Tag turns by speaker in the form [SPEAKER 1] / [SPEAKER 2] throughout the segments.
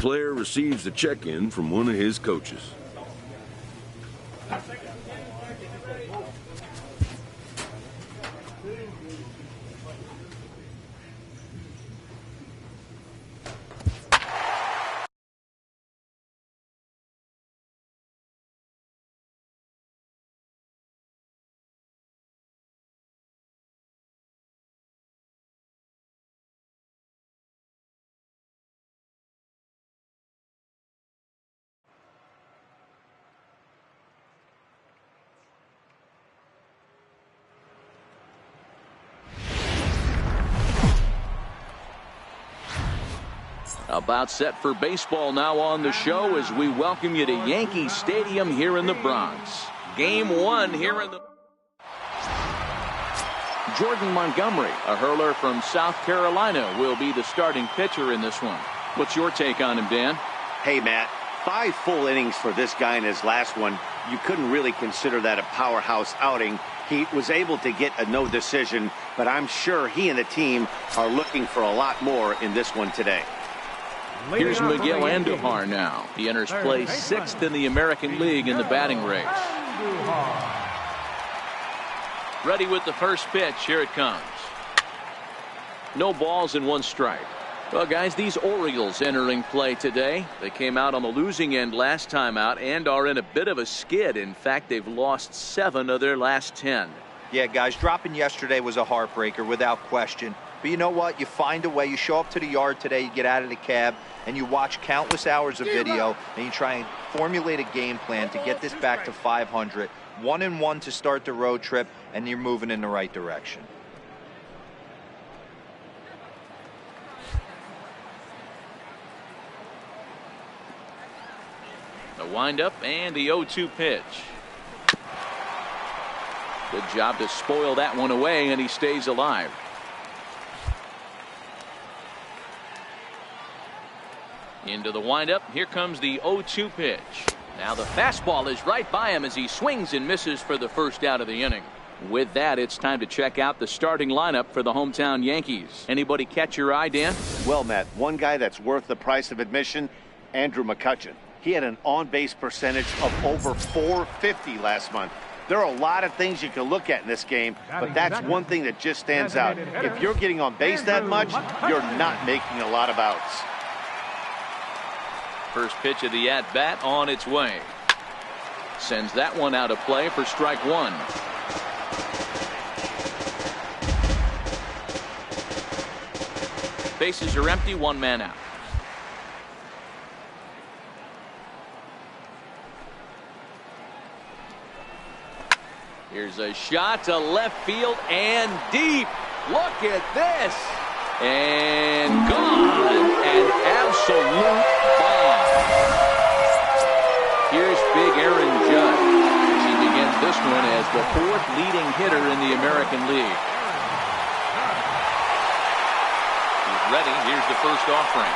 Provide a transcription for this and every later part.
[SPEAKER 1] player receives a check-in from one of his coaches.
[SPEAKER 2] About set for baseball now on the show as we welcome you to Yankee Stadium here in the Bronx. Game 1 here in the... Jordan Montgomery, a hurler from South Carolina, will be the starting pitcher in this one. What's your take on him, Dan?
[SPEAKER 3] Hey, Matt, 5 full innings for this guy in his last one. You couldn't really consider that a powerhouse outing. He was able to get a no decision, but I'm sure he and the team are looking for a lot more in this one today.
[SPEAKER 2] Here's Miguel Andujar now. He enters play 6th in the American League in the batting race. Ready with the first pitch. Here it comes. No balls and 1 strike. Well, guys, these Orioles entering play today. They came out on the losing end last time out and are in a bit of a skid. In fact, they've lost 7 of their last 10.
[SPEAKER 4] Yeah, guys, dropping yesterday was a heartbreaker without question. But you know what? You find a way. You show up to the yard today, you get out of the cab, and you watch countless hours of video, and you try and formulate a game plan to get this back to 500. 1-1 to start the road trip, and you're moving in the right direction.
[SPEAKER 2] The windup and the 0-2 pitch. Good job to spoil that one away, and he stays alive. Into the windup. Here comes the 0-2 pitch. Now the fastball is right by him as he swings and misses for the first out of the inning. With that, it's time to check out the starting lineup for the hometown Yankees. Anybody catch your eye, Dan?
[SPEAKER 3] Well, Matt, one guy that's worth the price of admission, Andrew McCutchen. He had an on-base percentage of over .450 last month. There are a lot of things you can look at in this game, but that's one thing that just stands out. If you're getting on base that much, you're not making a lot of outs.
[SPEAKER 2] First pitch of the at-bat on its way. Sends that one out of play for strike 1. Bases are empty, 1 man out. Here's a shot to left field and deep. Look at this. And gone. An absolute bomb. Here's big Aaron Judge. He begins this one as the 4th leading hitter in the American League. He's ready. Here's the first offering.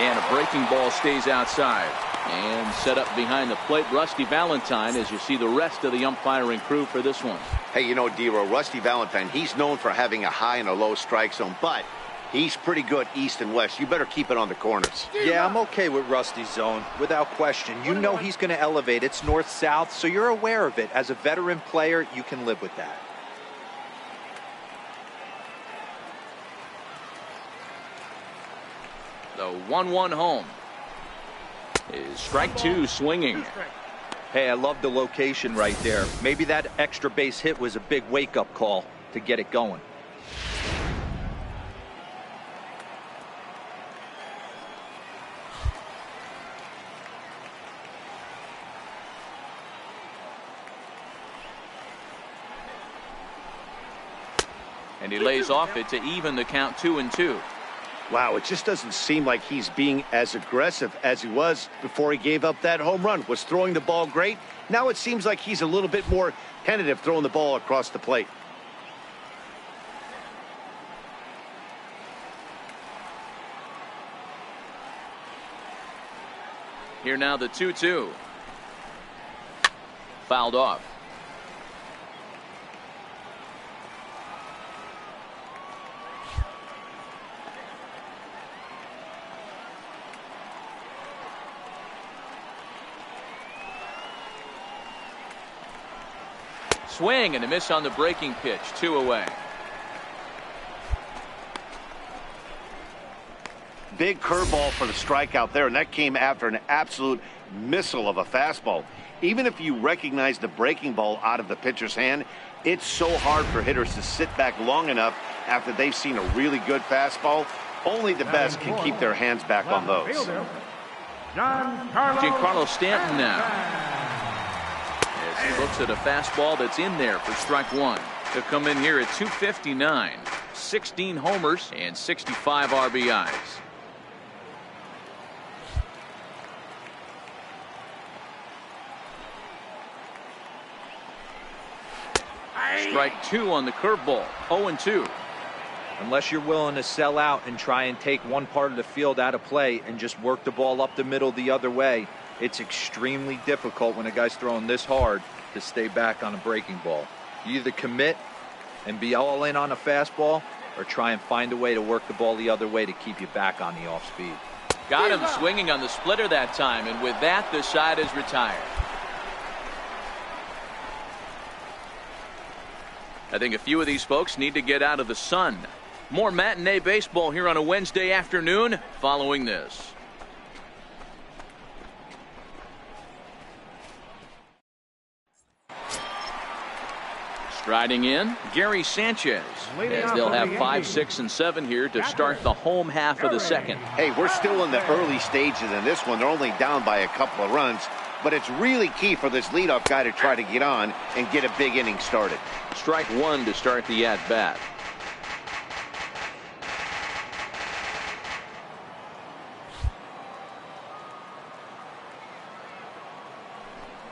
[SPEAKER 2] And a breaking ball stays outside. And set up behind the plate, Rusty Valentine, as you see the rest of the umpiring crew for this one.
[SPEAKER 3] Hey, you know, D-Row, Rusty Valentine, he's known for having a high and a low strike zone, but he's pretty good east and west. You better keep it on the corners.
[SPEAKER 4] Yeah, I'm okay with Rusty's zone, without question. You know he's going to elevate. It's north-south, so you're aware of it. As a veteran player, you can live with that.
[SPEAKER 2] The 1-1 home. Is strike 2 swinging.
[SPEAKER 4] Hey, I love the location right there. Maybe that extra base hit was a big wake-up call to get it going.
[SPEAKER 2] And he lays off it to even the count 2-2.
[SPEAKER 3] Wow, it just doesn't seem like he's being as aggressive as he was before he gave up that home run. Was throwing the ball great. Now it seems like he's a little bit more tentative throwing the ball across the plate.
[SPEAKER 2] Here now the 2-2. Fouled off. Swing and a miss on the breaking pitch. 2 away.
[SPEAKER 3] Big curveball for the strikeout there, and that came after an absolute missile of a fastball. Even if you recognize the breaking ball out of the pitcher's hand, it's so hard for hitters to sit back long enough after they've seen a really good fastball. Only the best can keep their hands back on those.
[SPEAKER 2] Giancarlo Stanton now, as he looks at a fastball that's in there for strike 1. He'll come in here at 259, 16 homers and 65 RBIs. Strike 2 on the curveball. 0-2.
[SPEAKER 4] Unless you're willing to sell out and try and take one part of the field out of play and just work the ball up the middle the other way, it's extremely difficult when a guy's throwing this hard to stay back on a breaking ball. You either commit and be all in on a fastball or try and find a way to work the ball the other way to keep you back on the off speed.
[SPEAKER 2] Got him swinging on the splitter that time, and with that, the side is retired. I think a few of these folks need to get out of the sun. More matinee baseball here on a Wednesday afternoon following this. Striding in, Gary Sanchez, as they'll have 5, 6, and 7 here to start the home half of the second.
[SPEAKER 3] Hey, we're still in the early stages in this one. They're only down by a couple of runs, but it's really key for this leadoff guy to try to get on and get a big inning started.
[SPEAKER 2] Strike 1 to start the at-bat.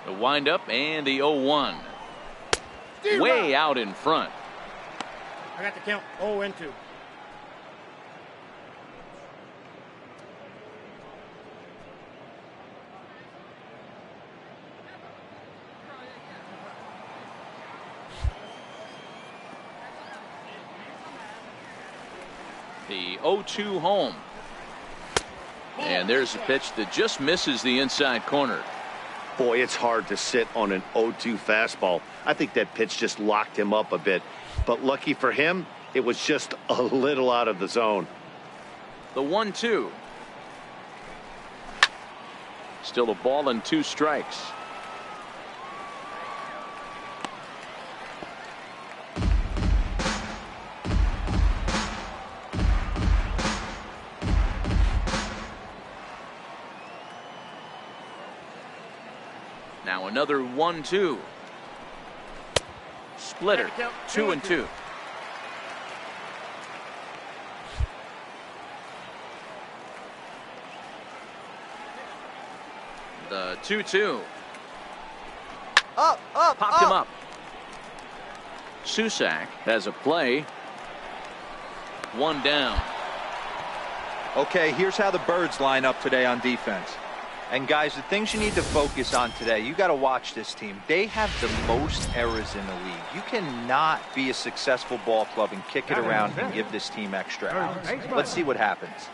[SPEAKER 2] The windup and the 0-1. Way out in front.
[SPEAKER 5] I got the count 0-2.
[SPEAKER 2] The 0-2 home. And there's a pitch that just misses the inside corner.
[SPEAKER 3] Boy, it's hard to sit on an 0-2 fastball. I think that pitch just locked him up a bit. But lucky for him, it was just a little out of the zone.
[SPEAKER 2] The 1-2. Still a ball and 2 strikes. Now another 1-2. Splitter. 2-2. The 2-2. Popped him up. Susac has a play. 1 down.
[SPEAKER 4] Okay, here's how the Birds line up today on defense. And guys, the things you need to focus on today, you got to watch this team. They have the most errors in the league. You cannot be a successful ball club and kick it around and give this team extra outs. Let's see what happens.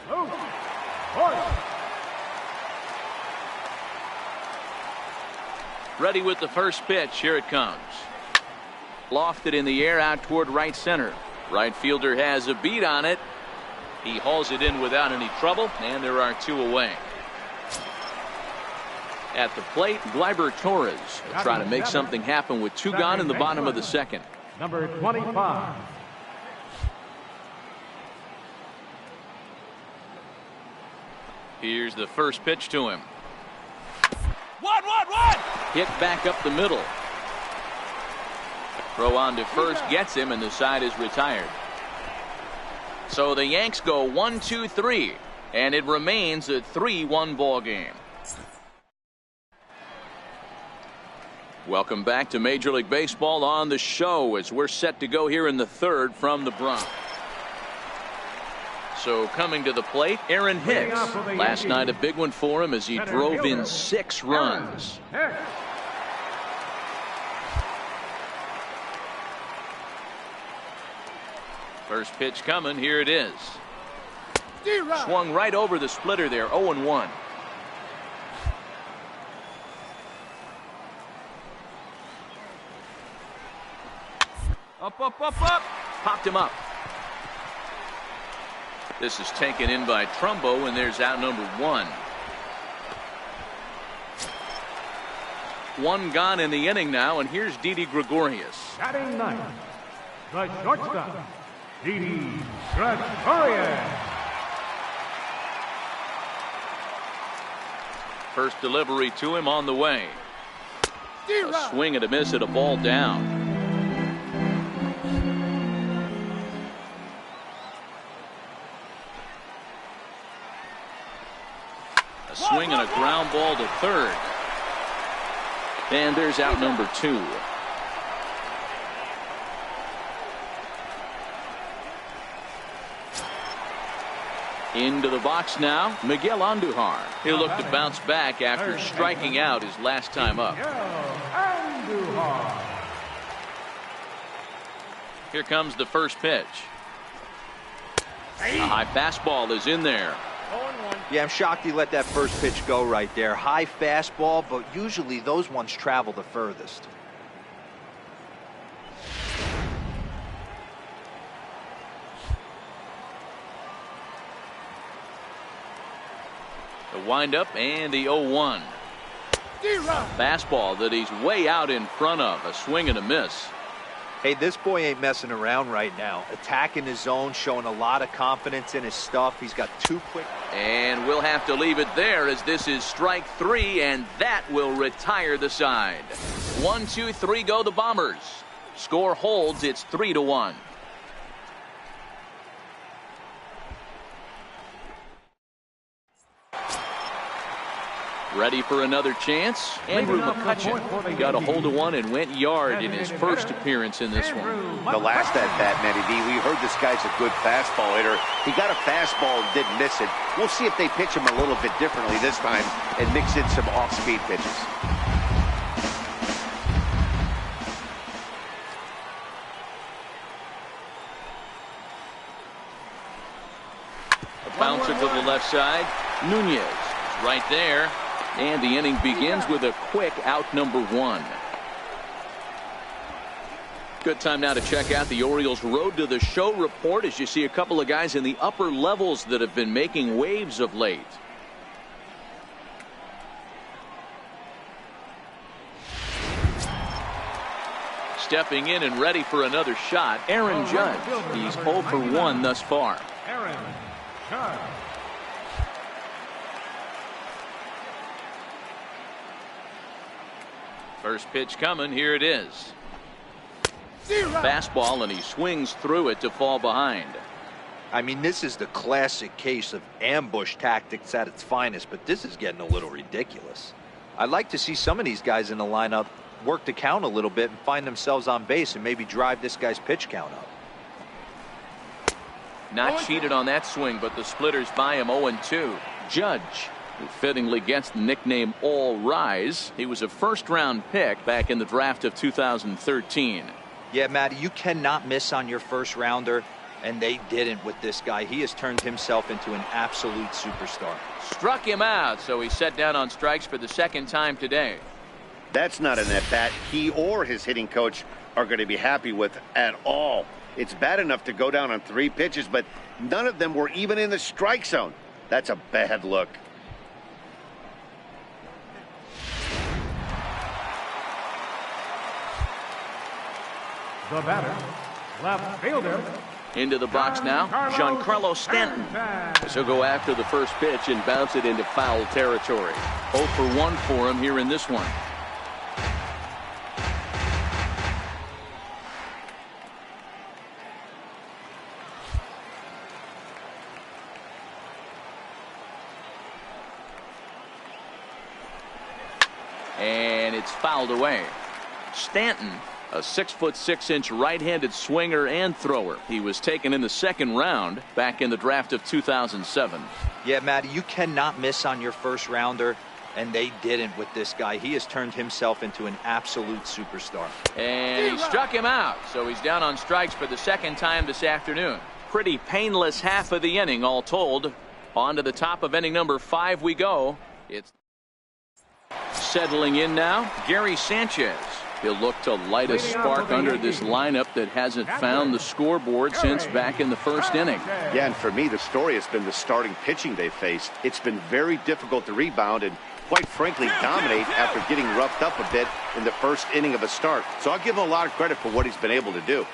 [SPEAKER 2] Ready with the first pitch. Here it comes. Lofted in the air out toward right center. Right fielder has a beat on it. He hauls it in without any trouble, and there are 2 away. At the plate, Gleyber Torres will try to make something happen with 2 gone in the bottom of the second.
[SPEAKER 5] Number 25.
[SPEAKER 2] Here's the first pitch to him. Hit back up the middle. Throw on to first gets him, and the side is retired. So the Yanks go 1, 2, 3, and it remains a 3-1 ball game. Welcome back to Major League Baseball on the show as we're set to go here in the third from the Bronx. So coming to the plate, Aaron Hicks. Last night a big one for him as he drove in 6 runs. First pitch coming. Here it is. Swung right over the splitter there. 0-1. Up, up, up, up. Popped him up. This is taken in by Trumbo, and there's out number 1. 1 gone in the inning now, and here's Didi Gregorius.
[SPEAKER 5] Batting ninth, the shortstop, Didi Gregorius.
[SPEAKER 2] First delivery to him on the way. A swing and a miss at a ball down. A swing and a ground ball to third. And there's out number 2. Into the box now, Miguel Andujar. He'll look to bounce back after striking out his last time up. Here comes the first pitch. A high fastball is in there.
[SPEAKER 4] Yeah, I'm shocked he let that first pitch go right there. High fastball, but usually those ones travel the furthest.
[SPEAKER 2] The windup and the 0-1. Fastball that he's way out in front of. A swing and a miss.
[SPEAKER 4] Hey, this boy ain't messing around right now. Attacking his zone, showing a lot of confidence in his stuff. He's got 2 quick.
[SPEAKER 2] And we'll have to leave it there as this is strike 3, and that will retire the side. 1, 2, 3 go the Bombers. Score holds. It's 3-1. Ready for another chance? Andrew McCutcheon got a hold of one and went yard in his first appearance in this one.
[SPEAKER 3] The last at bat, Matty D, we heard this guy's a good fastball hitter. He got a fastball and didn't miss it. We'll see if they pitch him a little bit differently this time and mix in some off-speed pitches.
[SPEAKER 2] A bouncer to the left side. Nunez is right there. And the inning begins with a quick out number 1. Good time now to check out the Orioles' Road to the Show report as you see a couple of guys in the upper levels that have been making waves of late. Stepping in and ready for another shot, Aaron Judge. He's 0 for 1 thus far.
[SPEAKER 5] Aaron Judge.
[SPEAKER 2] First pitch coming. Here it is. Fastball, and he swings through it to fall behind.
[SPEAKER 4] I mean, this is the classic case of ambush tactics at its finest, but this is getting a little ridiculous. I'd like to see some of these guys in the lineup work the count a little bit and find themselves on base and maybe drive this guy's pitch count up.
[SPEAKER 2] Not cheated on that swing, but the splitters by him. 0-2. Judge, who fittingly gets the nickname All Rise. He was a first-round pick back in the draft of 2013.
[SPEAKER 4] Yeah, Matty, you cannot miss on your first rounder, and they didn't with this guy. He has turned himself into an absolute superstar.
[SPEAKER 2] Struck him out, so he's set down on strikes for the second time today.
[SPEAKER 3] That's not an at-bat he or his hitting coach are going to be happy with at all. It's bad enough to go down on 3 pitches, but none of them were even in the strike zone. That's a bad look.
[SPEAKER 5] The batter, left fielder.
[SPEAKER 2] Into the box now, Giancarlo Stanton. He'll go after the first pitch and bounce it into foul territory. 0 for 1 for him here in this one. And it's fouled away. Stanton, a 6'6" right-handed swinger and thrower. He was taken in the second round back in the draft of 2007.
[SPEAKER 4] Yeah, Matty, you cannot miss on your first rounder, and they didn't with this guy. He has turned himself into an absolute superstar.
[SPEAKER 2] And he struck him out, so he's down on strikes for the second time this afternoon. Pretty painless half of the inning all told. On to the top of inning number 5 we go. It's settling in now, Gary Sanchez. He'll look to light a spark under this lineup that hasn't found the scoreboard since back in the first inning.
[SPEAKER 3] Yeah, and for me, the story has been the starting pitching they've faced. It's been very difficult to rebound and, quite frankly, dominate after getting roughed up a bit in the first inning of a start. So I'll give him a lot of credit for what he's been able to do.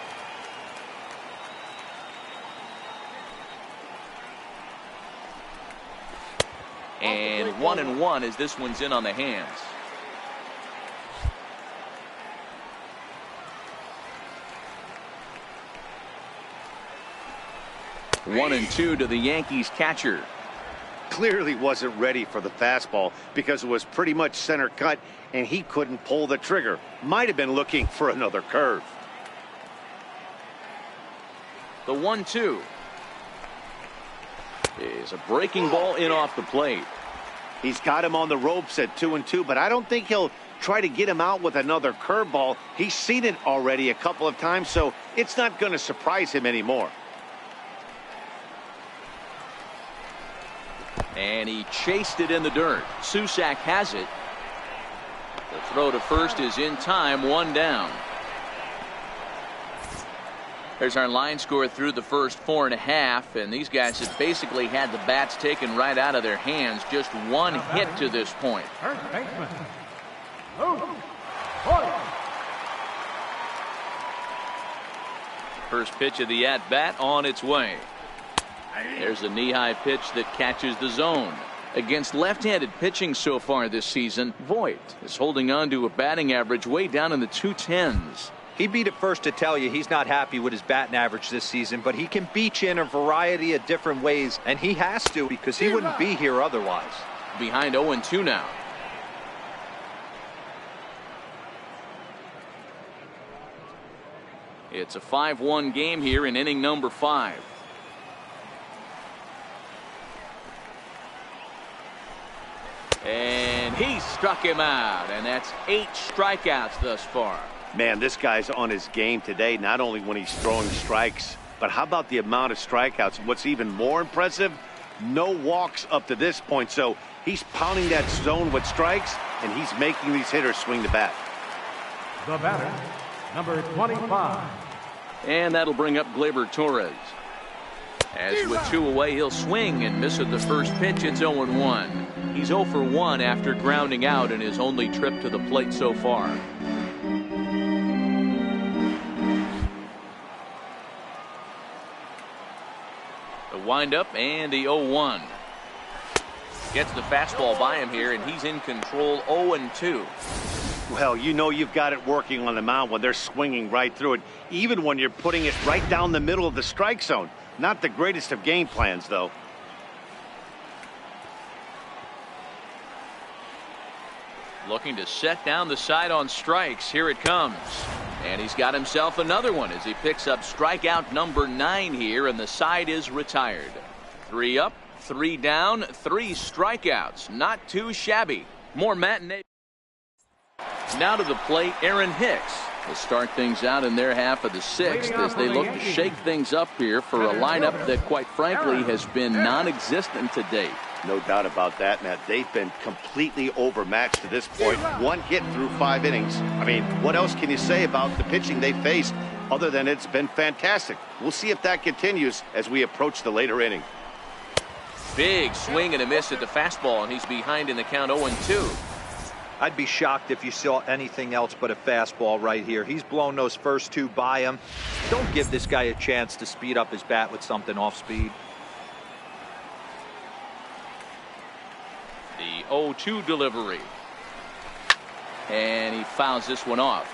[SPEAKER 2] And 1-1 as this one's in on the hands. One and two to the Yankees catcher.
[SPEAKER 3] Clearly wasn't ready for the fastball because it was pretty much center cut and he couldn't pull the trigger. Might have been looking for another curve.
[SPEAKER 2] The 1-2 is a breaking ball in off the plate.
[SPEAKER 3] He's got him on the ropes at 2-2, but I don't think he'll try to get him out with another curveball. He's seen it already a couple of times, so it's not going to surprise him anymore.
[SPEAKER 2] And he chased it in the dirt. Susac has it. The throw to first is in time, one down. There's our line score through the first 4.5, and these guys have basically had the bats taken right out of their hands. Just one hit to this point.
[SPEAKER 5] First baseman. Boy.
[SPEAKER 2] First pitch of the at-bat on its way. There's a knee-high pitch that catches the zone. Against left-handed pitching so far this season, Voit is holding on to a batting average way down in the 210s.
[SPEAKER 4] He'd be the first to tell you he's not happy with his batting average this season, but he can beat you in a variety of different ways, and he has to because he wouldn't be here otherwise.
[SPEAKER 2] Behind 0-2 now. It's a 5-1 game here in inning number 5. And he struck him out, and that's 8 strikeouts thus far.
[SPEAKER 3] Man, this guy's on his game today, not only when he's throwing strikes, but how about the amount of strikeouts? What's even more impressive, no walks up to this point. So he's pounding that zone with strikes, and he's making these hitters swing the bat.
[SPEAKER 5] The batter, number 25.
[SPEAKER 2] And that'll bring up Gleyber Torres. As with 2 away, he'll swing and miss at the first pitch. It's 0-1. He's 0 for 1 after grounding out in his only trip to the plate so far. The windup and the 0-1. Gets the fastball by him here, and he's in control. 0-2.
[SPEAKER 3] Well, you know you've got it working on the mound when they're swinging right through it, even when you're putting it right down the middle of the strike zone. Not the greatest of game plans, though.
[SPEAKER 2] Looking to set down the side on strikes. Here it comes. And he's got himself another one as he picks up strikeout number 9 here, and the side is retired. 3 up, 3 down, 3 strikeouts. Not too shabby. More matinee. Now to the plate, Aaron Hicks will start things out in their half of the 6th as they look to shake things up here for a lineup that, quite frankly, has been non-existent to date.
[SPEAKER 3] No doubt about that, Matt. They've been completely overmatched to this point. 1 hit through 5 innings. I mean, what else can you say about the pitching they faced other than it's been fantastic? We'll see if that continues as we approach the later inning.
[SPEAKER 2] Big swing and a miss at the fastball, and he's behind in the count 0-2.
[SPEAKER 4] I'd be shocked if you saw anything else but a fastball right here. He's blown those first 2 by him. Don't give this guy a chance to speed up his bat with something off speed.
[SPEAKER 2] The 0-2 delivery. And he fouls this one off.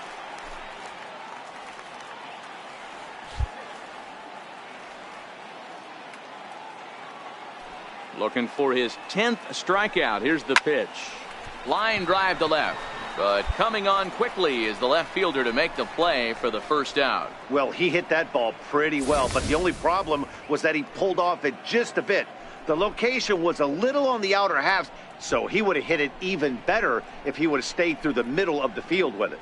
[SPEAKER 2] Looking for his 10th strikeout. Here's the pitch. Line drive to left. But coming on quickly is the left fielder to make the play for the first out.
[SPEAKER 3] Well, he hit that ball pretty well, but the only problem was that he pulled off it just a bit. The location was a little on the outer half, so he would have hit it even better if he would have stayed through the middle of the field with it.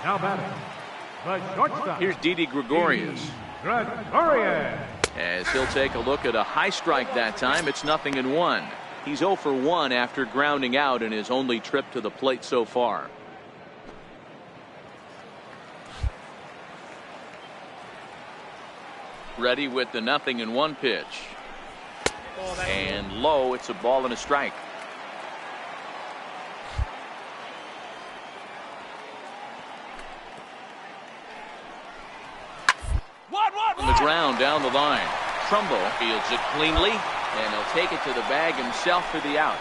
[SPEAKER 5] Now batting, the shortstop.
[SPEAKER 2] Here's Didi Gregorius.
[SPEAKER 5] Gregorius.
[SPEAKER 2] As he'll take a look at a high strike that time. It's 0-1. He's 0 for 1 after grounding out in his only trip to the plate so far. Ready with the 0-1 pitch. And low. It's a ball and a strike. On the ground down the line. Trumbo fields it cleanly, and he'll take it to the bag himself for the out.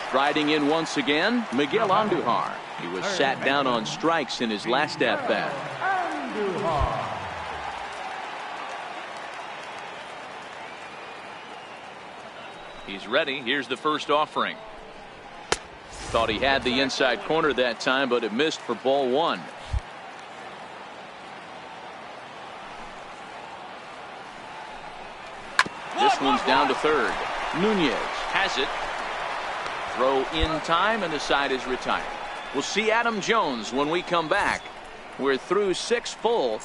[SPEAKER 2] Striding in once again, Miguel Andujar. He was sat down on strikes in his last at-bat. He's ready. Here's the first offering. Thought he had the inside corner that time, but it missed for ball 1. This one's down to third. Nunez has it. Throw in time, and the side is retired. We'll see Adam Jones when we come back. We're through 6 full.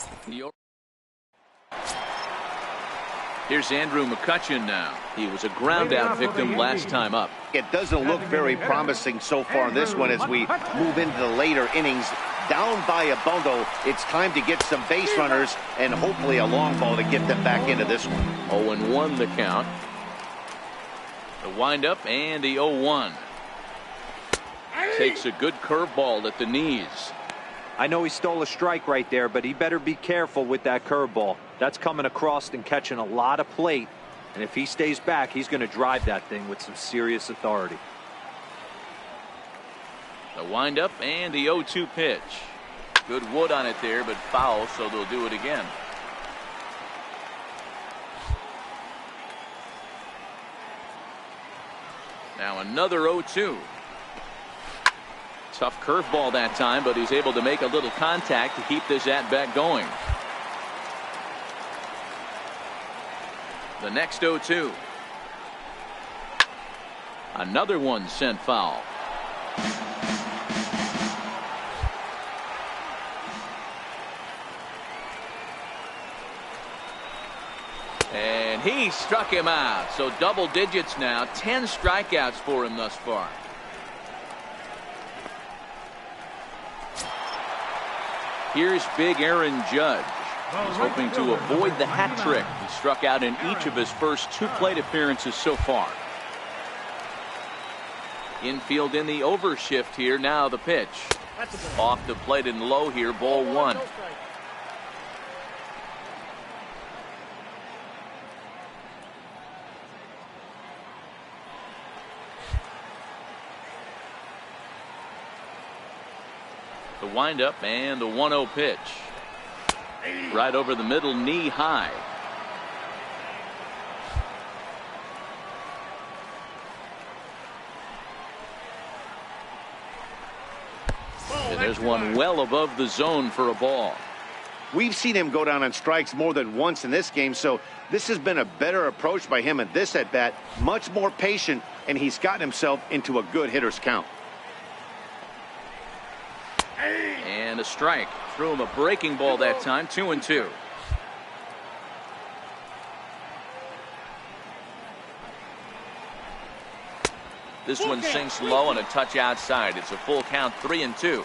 [SPEAKER 2] Here's Andrew McCutchen now. He was a ground out victim last time up.
[SPEAKER 3] It doesn't look very promising so far in this one as we move into the later innings. Down by a bundle, it's time to get some base runners and hopefully a long ball to get them back into this one.
[SPEAKER 2] 0-1 the count. The windup and the 0-1. Takes a good curveball at the knees.
[SPEAKER 4] I know he stole a strike right there, but he better be careful with that curveball. That's coming across and catching a lot of plate. And if he stays back, he's going to drive that thing with some serious authority.
[SPEAKER 2] The windup and the 0-2 pitch. Good wood on it there, but foul, so they'll do it again. Now another 0-2. Tough curveball that time, but he's able to make a little contact to keep this at-bat going. The next 0-2. Another one sent foul. And he struck him out. So double digits now. 10 strikeouts for him thus far. Here's big Aaron Judge. He's hoping to avoid the hat trick. He struck out in each of his first 2 plate appearances so far. Infield in the overshift here. Now the pitch. Off the plate and low here. Ball 1. The windup and the 1-0 pitch. Right over the middle, knee high. And there's one well above the zone for a ball.
[SPEAKER 3] We've seen him go down on strikes more than once in this game, so this has been a better approach by him at this at-bat. Much more patient, and he's gotten himself into a good hitter's count.
[SPEAKER 2] And a strike. Threw him a breaking ball that time. 2-2. This one sinks low and a touch outside. It's a full count. 3-2.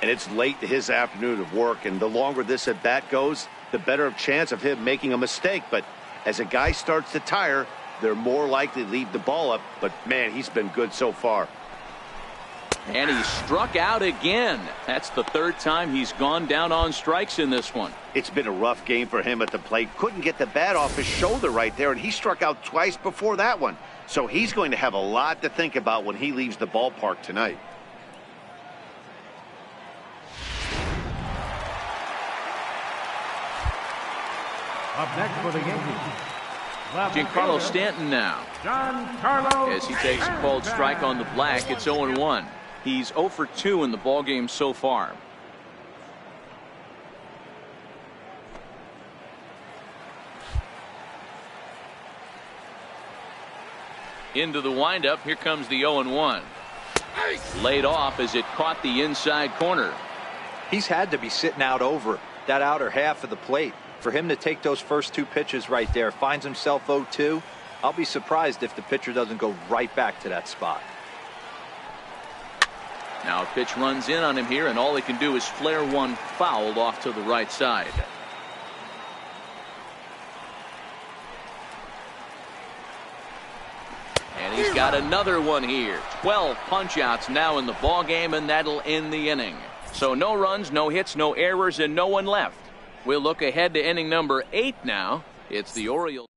[SPEAKER 3] And it's late to his afternoon of work, and the longer this at bat goes, the better chance of him making a mistake. But as a guy starts to tire, they're more likely to leave the ball up. But man, he's been good so far.
[SPEAKER 2] And he struck out again. That's the 3rd time he's gone down on strikes in this one.
[SPEAKER 3] It's been a rough game for him at the plate. Couldn't get the bat off his shoulder right there, and he struck out twice before that one. So he's going to have a lot to think about when he leaves the ballpark tonight.
[SPEAKER 5] Up next for the Yankees,
[SPEAKER 2] Giancarlo Stanton now.
[SPEAKER 5] Giancarlo
[SPEAKER 2] As he takes a called strike on the black, it's 0-1. He's 0 for 2 in the ballgame so far. Into the windup. Here comes the 0-1. Laid off as it caught the inside corner.
[SPEAKER 4] He's had to be sitting out over that outer half of the plate. For him to take those first 2 pitches right there, finds himself 0-2. I'll be surprised if the pitcher doesn't go right back to that spot.
[SPEAKER 2] Now a pitch runs in on him here, and all he can do is flare one foul off to the right side. And he's got another one here. 12 punch-outs now in the ball game, and that'll end the inning. So no runs, no hits, no errors, and no one left. We'll look ahead to inning number 8 now. It's the Orioles.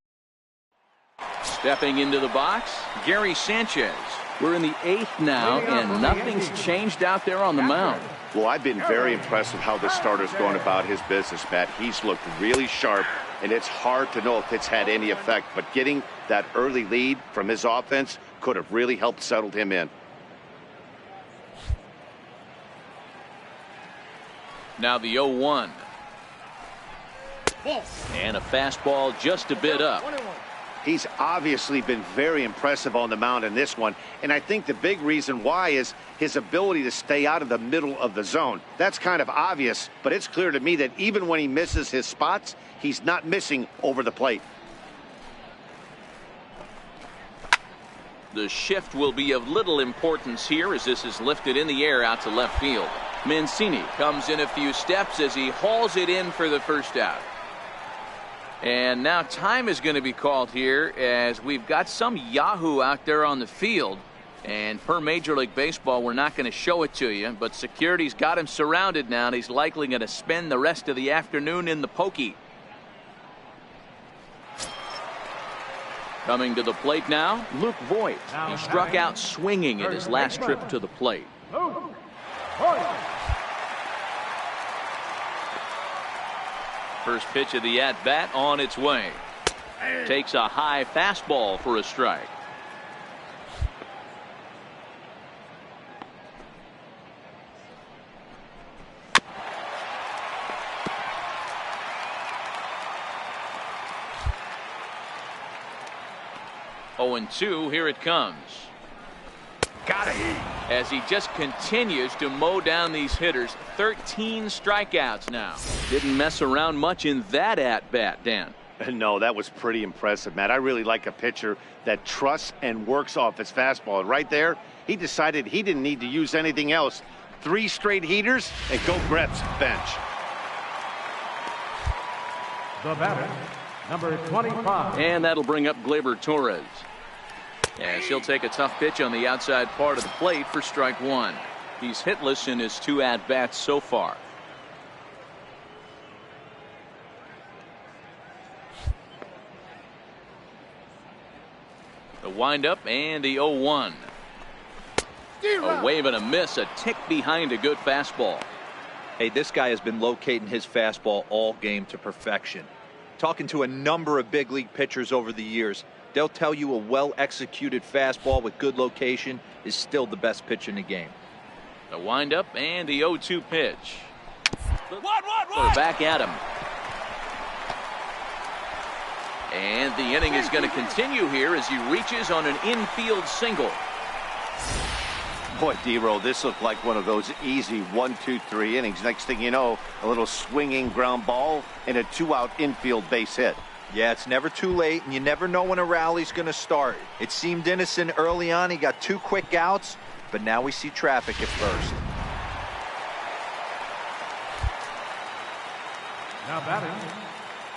[SPEAKER 2] Stepping into the box, Gary Sanchez. We're in the 8th now, and nothing's changed out there on the mound.
[SPEAKER 3] Well, I've been very impressed with how the starter's going about his business, Matt. He's looked really sharp, and it's hard to know if it's had any effect. But getting that early lead from his offense could have really helped settle him in.
[SPEAKER 2] Now the 0-1. And a fastball just a bit up.
[SPEAKER 3] He's obviously been very impressive on the mound in this one, and I think the big reason why is his ability to stay out of the middle of the zone. That's kind of obvious, but it's clear to me that even when he misses his spots, he's not missing over the plate.
[SPEAKER 2] The shift will be of little importance here as this is lifted in the air out to left field. Mancini comes in a few steps as he hauls it in for the first out. And now time is going to be called here as we've got some Yahoo out there on the field. And per Major League Baseball, we're not going to show it to you, but security's got him surrounded now, and he's likely going to spend the rest of the afternoon in the pokey. Coming to the plate now, Luke Voigt. He struck out swinging in his last trip to the plate. First pitch of the at-bat on its way. Takes a high fastball for a strike. Oh, and 2, here it comes. Got it. As he just continues to mow down these hitters. 13 strikeouts now. Didn't mess around much in that at-bat, Dan.
[SPEAKER 3] No, that was pretty impressive, Matt. I really like a pitcher that trusts and works off his fastball. Right there, he decided he didn't need to use anything else. 3 straight heaters and go Gretz bench.
[SPEAKER 5] The batter, number 25.
[SPEAKER 2] And that'll bring up Gleyber Torres. As he'll take a tough pitch on the outside part of the plate for strike 1. He's hitless in his 2 at-bats so far. The windup and the 0-1. A wave and a miss, a tick behind a good fastball.
[SPEAKER 4] Hey, this guy has been locating his fastball all game to perfection. Talking to a number of big league pitchers over the years, they'll tell you a well-executed fastball with good location is still the best pitch in the game.
[SPEAKER 2] The windup and the 0-2 pitch. They're back at him. And the inning is going to continue here as he reaches on an infield single.
[SPEAKER 3] Boy, D-Roll, this looked like one of those easy 1-2-3 innings. Next thing you know, a little swinging ground ball and a 2-out infield base hit.
[SPEAKER 4] Yeah, it's never too late, and you never know when a rally's going to start. It seemed innocent early on. He got 2 quick outs, but now we see traffic at first.
[SPEAKER 5] Now batting,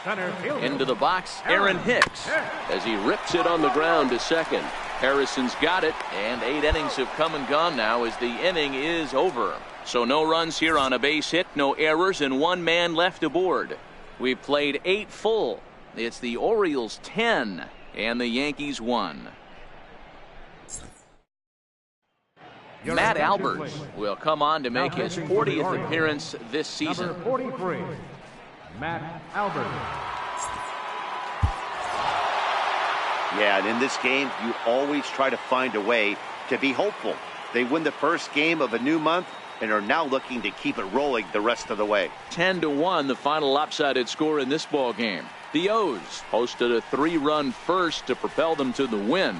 [SPEAKER 5] center fielder.
[SPEAKER 2] Into the box, Aaron Hicks, as he rips it on the ground to second. Harrison's got it, and 8 innings have come and gone now as the inning is over. So no runs here on a base hit, no errors, and 1 man left aboard. We've played 8 full. It's the Orioles 10 and the Yankees 1. Matt Albers will come on to make his 40th appearance this season.
[SPEAKER 5] Number 43, Matt Albers.
[SPEAKER 3] Yeah, and in this game, you always try to find a way to be hopeful. They win the first game of a new month and are now looking to keep it rolling the rest of the way.
[SPEAKER 2] 10-1, the final lopsided score in this ball game. The O's posted a 3-run first to propel them to the win.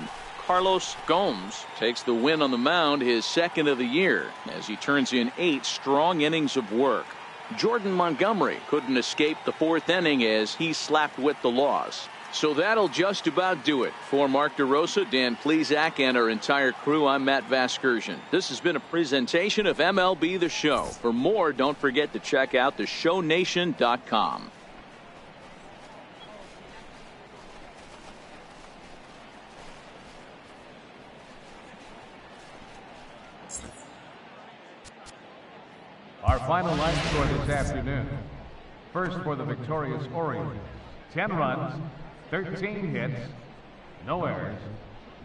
[SPEAKER 2] Carlos Gomes takes the win on the mound, his second of the year, as he turns in 8 strong innings of work. Jordan Montgomery couldn't escape the 4th inning as he slapped with the loss. So that'll just about do it. For Mark DeRosa, Dan Plesac, and our entire crew, I'm Matt Vasgersian. This has been a presentation of MLB The Show. For more, don't forget to check out theshownation.com.
[SPEAKER 5] Our final line score this afternoon. First for the victorious Orioles, 10 runs, 13 hits, no errors.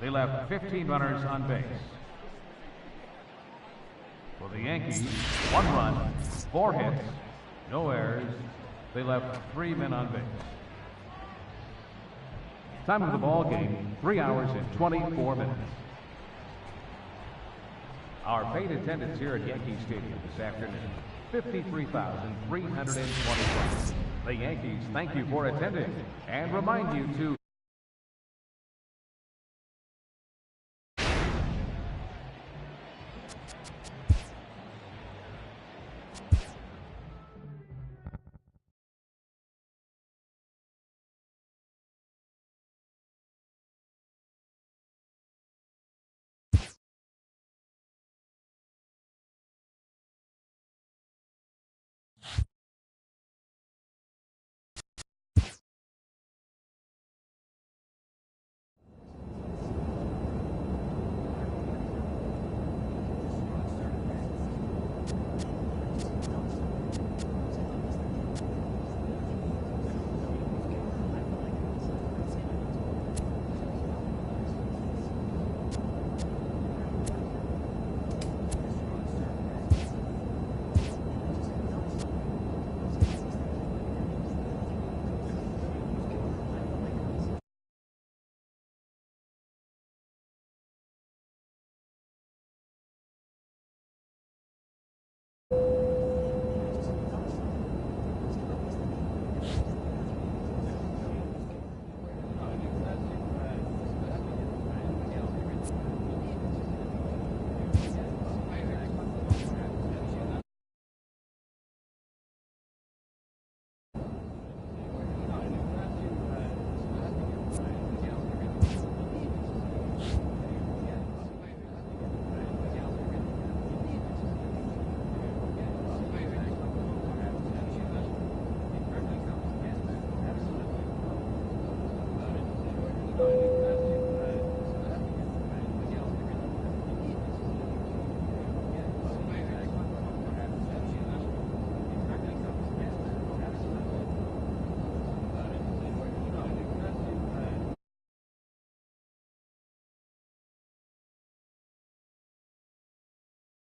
[SPEAKER 5] They left 15 runners on base. For the Yankees, 1 run, 4 hits, no errors. They left 3 men on base. Time of the ball game, 3 hours and 24 minutes. Our paid attendance here at Yankee Stadium this afternoon, 53,321. The Yankees thank you for attending and remind you to